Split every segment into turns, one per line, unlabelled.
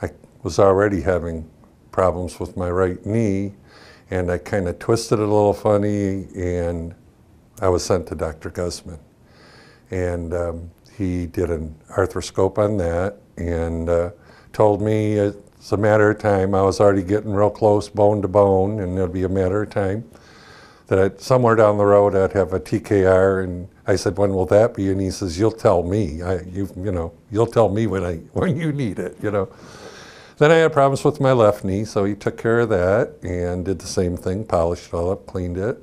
I was already having problems with my right knee, and I kind of twisted it a little funny, and I was sent to Dr. Guzman. And he did an arthroscope on that and told me it's a matter of time. I was already getting real close, bone to bone, and it'll be a matter of time that somewhere down the road I'd have a TKR. And I said, when will that be? And he says, you'll tell me. You'll tell me when you need it. Then I had problems with my left knee, so he took care of that and did the same thing, polished it all up, cleaned it.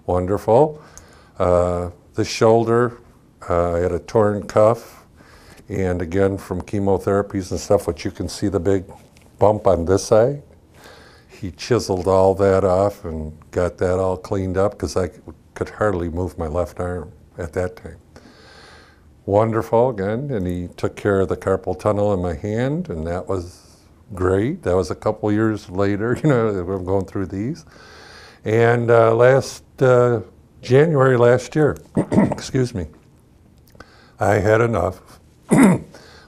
Wonderful. The shoulder, I had a torn cuff, and again from chemotherapies and stuff, which you can see the big bump on this side. He chiseled all that off and got that all cleaned up because I could hardly move my left arm at that time. Wonderful again, and he took care of the carpal tunnel in my hand, and that was great. That was a couple years later, I'm going through these. And January last year, excuse me, I had enough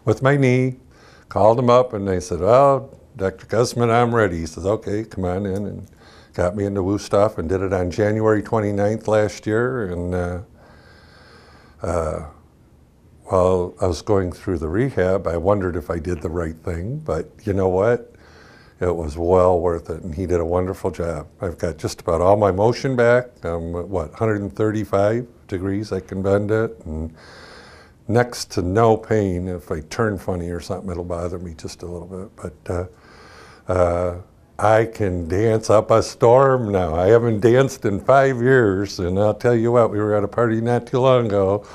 with my knee, called him up, and they said, well, Dr. Guzman, I'm ready. He says, okay, come on in, and got me into Woo stuff and did it on January 29th last year. And while I was going through the rehab, I wondered if I did the right thing, but you know what? It was well worth it, and he did a wonderful job. I've got just about all my motion back. I'm at, 135 degrees I can bend it, and next to no pain. If I turn funny or something, it'll bother me just a little bit, but I can dance up a storm now. I haven't danced in 5 years, and I'll tell you what, we were at a party not too long ago.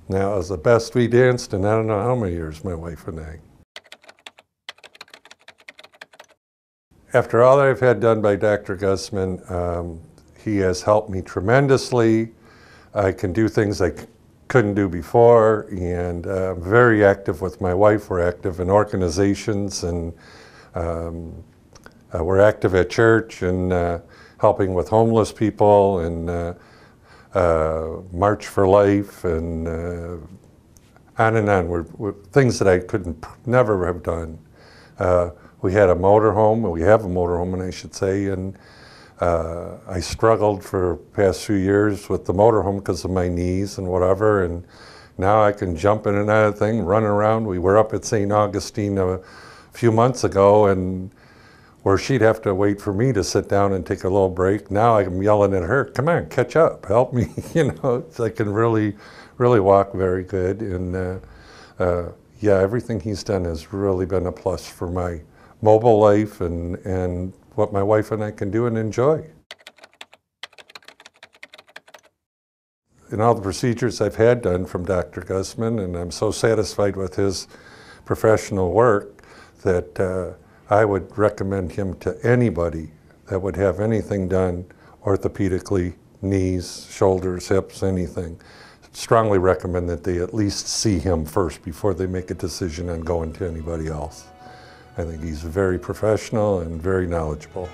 Now, it was the best we danced in I don't know how many years, my wife and I. After all that I've had done by Dr. Guzman, he has helped me tremendously. I can do things I couldn't do before, and I'm very active with my wife. We're active in organizations, and we're active at church and helping with homeless people, and March for Life, and on and on. We're things that I never have done. We had a motorhome, we have a motorhome, and I should say, and I struggled for the past few years with the motorhome because of my knees and whatever, and now I can jump in and out of the thing, run around. We were up at St. Augustine a few months ago, and where she'd have to wait for me to sit down and take a little break. Now I'm yelling at her, come on, catch up, help me. I can really walk very good. And yeah, everything he's done has really been a plus for my mobile life and what my wife and I can do and enjoy. In all the procedures I've had done from Dr. Guzman, and I'm so satisfied with his professional work that I would recommend him to anybody that would have anything done orthopedically, knees, shoulders, hips, anything. Strongly recommend that they at least see him first before they make a decision on going to anybody else. I think he's very professional and very knowledgeable.